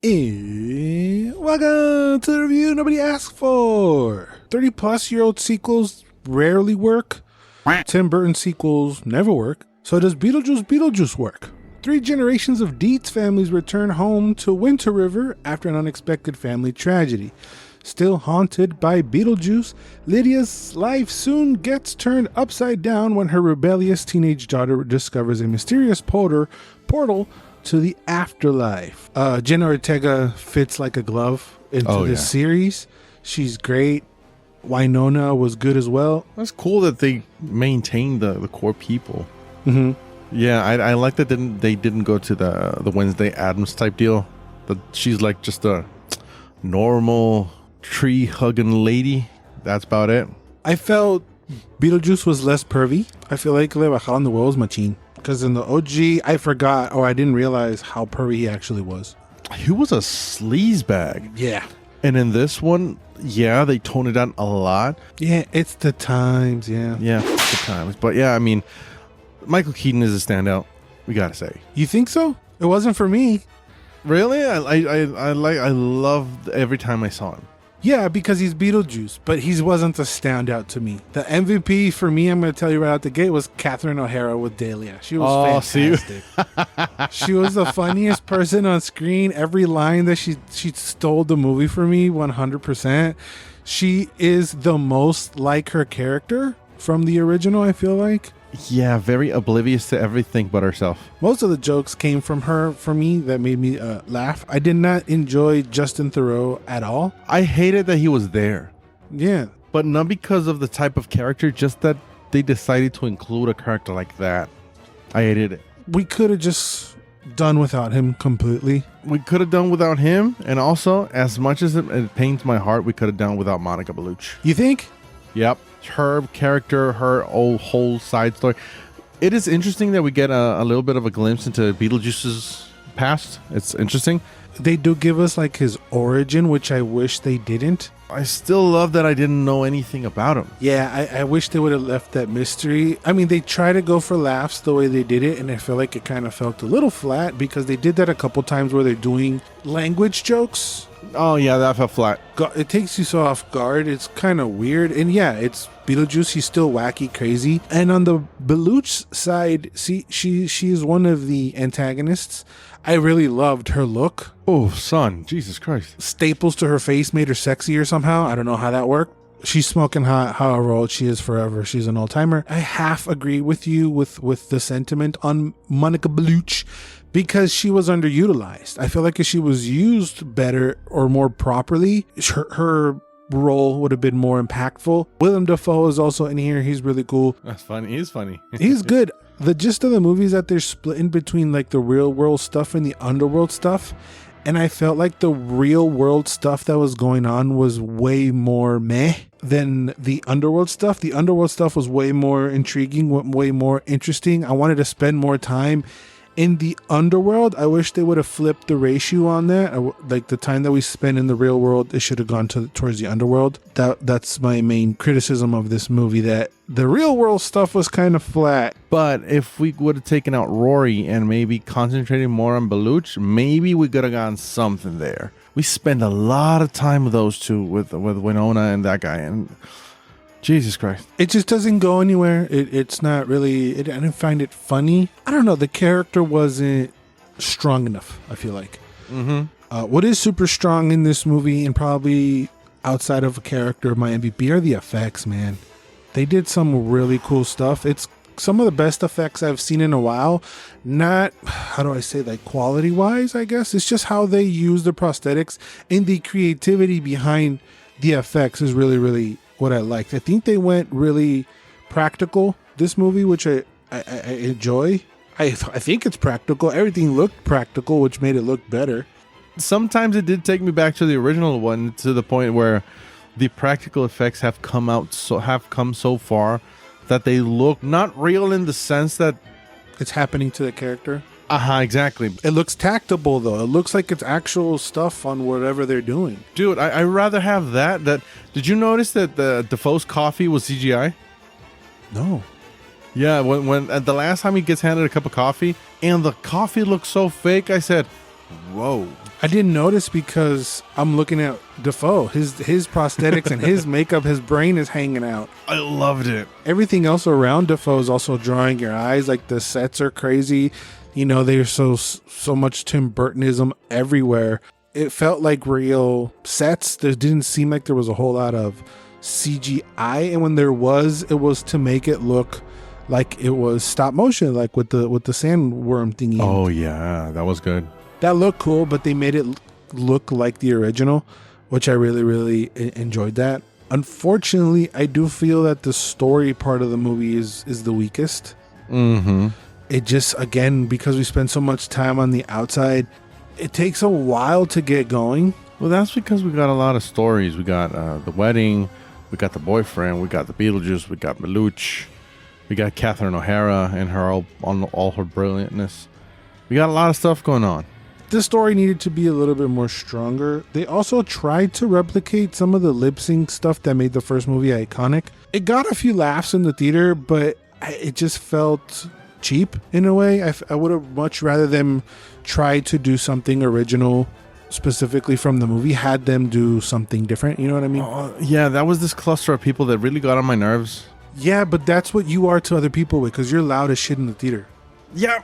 Welcome to the review nobody asked for. 30-plus-year-old sequels rarely work. Tim Burton sequels never work. So does Beetlejuice work? 3 generations of Deetz families return home to Winter River after an unexpected family tragedy. Still haunted by Beetlejuice, Lydia's life soon gets turned upside down when her rebellious teenage daughter discovers a mysterious portal to the afterlife. Jenna Ortega fits like a glove into this series. She's great. Winona was good as well. That's cool that they maintained the core people. Mm-hmm. Yeah, I like that they didn't go to the Wednesday Addams type deal. That she's like just a normal tree-hugging lady. That's about it. I felt Beetlejuice was less pervy. I feel like le bajaron the huevos machine. Because in the OG, I forgot or I didn't realize how pervy he actually was. He was a sleazebag. Yeah. And in this one, yeah, they toned it down a lot. Yeah, it's the times, yeah. Yeah, it's the times. But yeah, I mean, Michael Keaton is a standout, we gotta say. You think so? It wasn't for me. Really? I loved every time I saw him. Yeah, because he's Beetlejuice, but he wasn't a standout to me. The MVP for me, I'm going to tell you right out the gate, was Catherine O'Hara with Dahlia. She was fantastic. She was the funniest person on screen. Every line that she stole the movie for me, 100%. She is the most like her character from the original, I feel like. Yeah, very oblivious to everything but herself. Most of the jokes came from her for me that made me laugh. I did not enjoy Justin Theroux at all. I hated that he was there. Yeah. But not because of the type of character, just that they decided to include a character like that. I hated it. We could have just done without him completely. We could have done without him. And also, as much as it pains my heart, we could have done without Monica Bellucci. You think? Yep. Her character, her whole side story. It is interesting that we get a little bit of a glimpse into Beetlejuice's past. It's interesting. They do give us like his origin, which I wish they didn't. I still love that I didn't know anything about him. Yeah, I wish they would have left that mystery. I mean, they try to go for laughs the way they did it, and I feel like it kind of felt a little flat because they did that a couple times where they're doing language jokes. Oh, yeah, that felt flat. It takes you so off guard. It's kind of weird. And yeah, it's Beetlejuice. He's still wacky, crazy. And on the Bellucci side, see, she is one of the antagonists. I really loved her look. Oh, son. Jesus Christ. Staples to her face made her sexier somehow. I don't know how that worked. She's smoking hot, however old she is forever. She's an old-timer. I half agree with you with the sentiment on Monica Bellucci because she was underutilized. I feel like if she was used better or more properly, her role would have been more impactful. Willem Dafoe is also in here. He's really cool. That's funny. He's funny. He's good. The gist of the movie is that they're split in between like the real world stuff and the underworld stuff. And I felt like the real world stuff that was going on was way more meh than the underworld stuff. The underworld stuff was way more intriguing, way more interesting. I wanted to spend more time in the underworld. I wish they would have flipped the ratio on that. Like the time that we spend in the real world, it should have gone towards the underworld. That's my main criticism of this movie, that the real world stuff was kind of flat. But if we would have taken out Rory and maybe concentrated more on Bellucci, maybe we could have gotten something there. We spend a lot of time with those two, with Winona and that guy, and Jesus Christ. It just doesn't go anywhere. It's not really, I didn't find it funny. I don't know. The character wasn't strong enough, I feel like. Mm-hmm. What is super strong in this movie, and probably outside of a character, my MVP, are the effects, man. They did some really cool stuff. It's some of the best effects I've seen in a while. Not, how do I say, like quality wise, I guess. It's just how they use the prosthetics and the creativity behind the effects is really, really what I liked. I think they went really practical this movie, which I enjoy. I think it's practical. Everything looked practical, which made it look better. Sometimes it did take me back to the original one, to the point where the practical effects have come so far that they look not real in the sense that it's happening to the character. Exactly. It looks tactable though. It looks like it's actual stuff on whatever they're doing. Dude, I rather have that. Did you notice that the Defoe's coffee was CGI? No. Yeah, when the last time he gets handed a cup of coffee and the coffee looks so fake, I said, Whoa. I didn't notice because I'm looking at Defoe. His prosthetics and his makeup, his brain is hanging out. I loved it. Everything else around Defoe is also drawing your eyes. Like the sets are crazy. You know, there's so much Tim Burtonism everywhere. It felt like real sets. There didn't seem like there was a whole lot of CGI, and when there was, it was to make it look like it was stop motion, like with the sandworm thingy. Oh yeah, that was good. That looked cool, but they made it look like the original, which I really enjoyed that. Unfortunately, I do feel that the story part of the movie is the weakest. Mm-hmm. It just, again, because we spend so much time on the outside, it takes a while to get going. Well, that's because we got a lot of stories. We got the wedding, we got the boyfriend, we got the Beetlejuice, we got Beluch, we got Catherine O'Hara and her all her brilliantness. We got a lot of stuff going on. The story needed to be a little bit more stronger. They also tried to replicate some of the lip sync stuff that made the first movie iconic. It got a few laughs in the theater, but it just felt cheap in a way. I would have much rather them try to do something original, specifically from the movie, had them do something different. You know what I mean? Yeah, that was this cluster of people that really got on my nerves. Yeah, but that's what you are to other people because you're loud as shit in the theater. Yeah.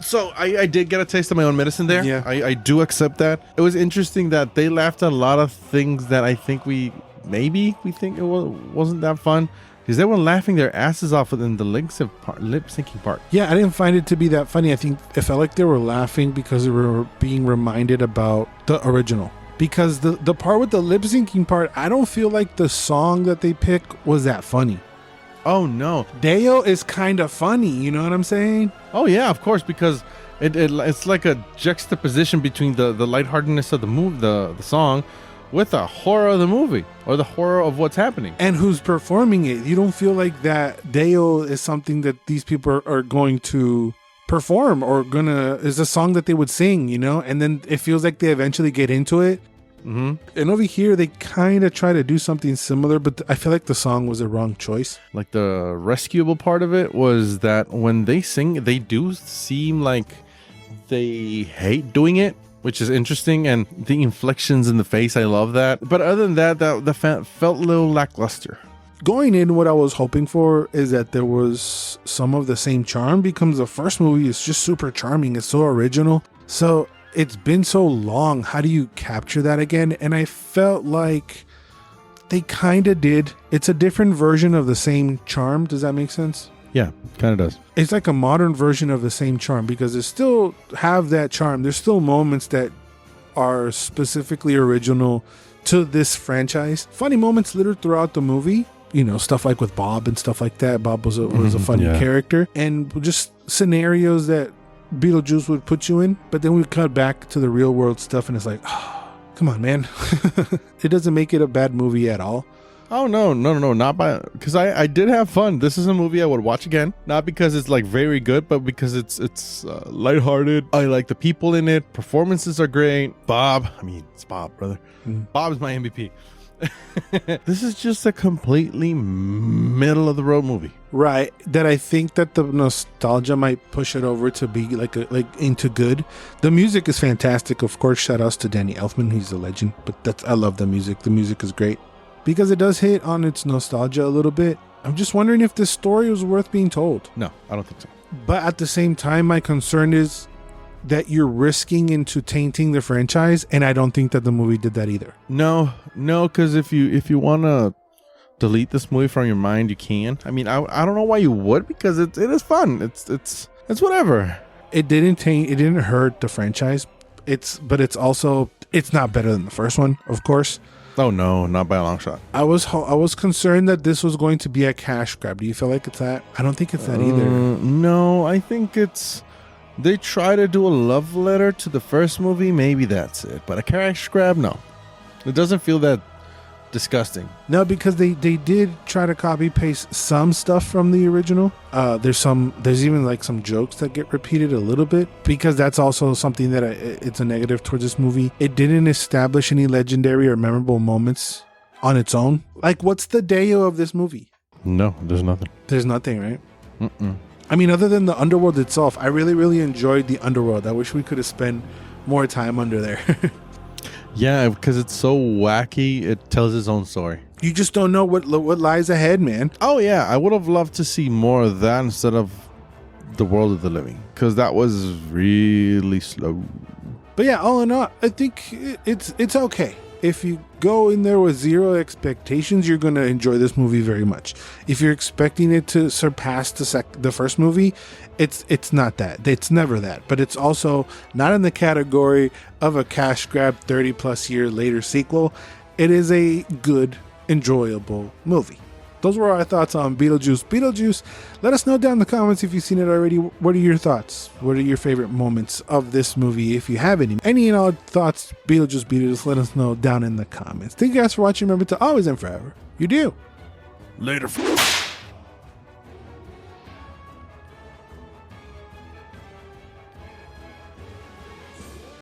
So I did get a taste of my own medicine there. Yeah. I do accept that. It was interesting that they laughed at a lot of things that I think we think it wasn't that fun. Because they were laughing their asses off within the lip syncing part. Yeah, I didn't find it to be that funny. I think it felt like they were laughing because they were being reminded about the original. Because the part with the lip syncing part, I don't feel like the song that they picked was that funny. Oh no, Deo is kind of funny. You know what I'm saying? Oh yeah, of course, because it's like a juxtaposition between the lightheartedness of the song, with the horror of the movie or the horror of what's happening and who's performing it. You don't feel like that Deo is something that these people are going to perform or is a song that they would sing, you know? And then it feels like they eventually get into it. Mm-hmm. And over here, they kind of try to do something similar, but I feel like the song was the wrong choice. Like the rescuable part of it was that when they sing, they do seem like they hate doing it, which is interesting, and the inflections in the face, I love that. But other than that, the felt a little lackluster. Going in, what I was hoping for is that there was some of the same charm, because the first movie is just super charming. It's so original. So it's been so long. How do you capture that again? And I felt like they kind of did. It's a different version of the same charm. Does that make sense? Yeah, kind of does. It's like a modern version of the same charm because they still have that charm. There's still moments that are specifically original to this franchise. Funny moments littered throughout the movie. You know, stuff like with Bob and stuff like that. Bob was a funny character. And just scenarios that Beetlejuice would put you in. But then we cut back to the real world stuff and it's like, oh, come on, man. It doesn't make it a bad movie at all. Oh, no, not by, because I did have fun. This is a movie I would watch again, not because it's like very good, but because it's lighthearted. I like the people in it. Performances are great. It's Bob, brother. Bob is my MVP. This is just a completely middle of the road movie. Right. That I think that the nostalgia might push it over to be like into good. The music is fantastic. Of course, shout outs to Danny Elfman. He's a legend, but I love the music. The music is great. Because it does hit on its nostalgia a little bit. I'm just wondering if this story was worth being told. No, I don't think so. But at the same time, my concern is that you're risking into tainting the franchise, and I don't think that the movie did that either. No, because if you want to delete this movie from your mind, you can. I mean, I don't know why you would, because it is fun. It's whatever. It didn't hurt the franchise. It's not better than the first one, of course. Oh no, not by a long shot. I was concerned that this was going to be a cash grab. Do you feel like it's that? I don't think it's that either. No, I think they try to do a love letter to the first movie. Maybe that's it. But a cash grab, no. It doesn't feel that disgusting. No, because they did try to copy paste some stuff from the original. There's even like some jokes that get repeated a little bit, because that's also something that it's a negative towards this movie. It didn't establish any legendary or memorable moments on its own. Like, what's the Deo of this movie? No, there's nothing. There's nothing, right? I mean, other than the underworld itself, I really, really enjoyed the underworld. I wish we could have spent more time under there. Yeah, because it's so wacky. It tells its own story. You just don't know what lies ahead, man. Oh yeah, I would have loved to see more of that instead of the world of the living, because that was really slow. But yeah, all in all, I think it's okay. If you go in there with zero expectations, you're going to enjoy this movie very much. If you're expecting it to surpass the first movie, it's not that. It's never that. But it's also not in the category of a cash grab 30 plus year later sequel. It is a good, enjoyable movie. Those were our thoughts on Beetlejuice Beetlejuice. Let us know down in the comments if you've seen it already. What are your thoughts? What are your favorite moments of this movie, if you have any? Any and all thoughts, Beetlejuice Beetlejuice, let us know down in the comments. Thank you guys for watching. Remember to always and forever, you do. Later.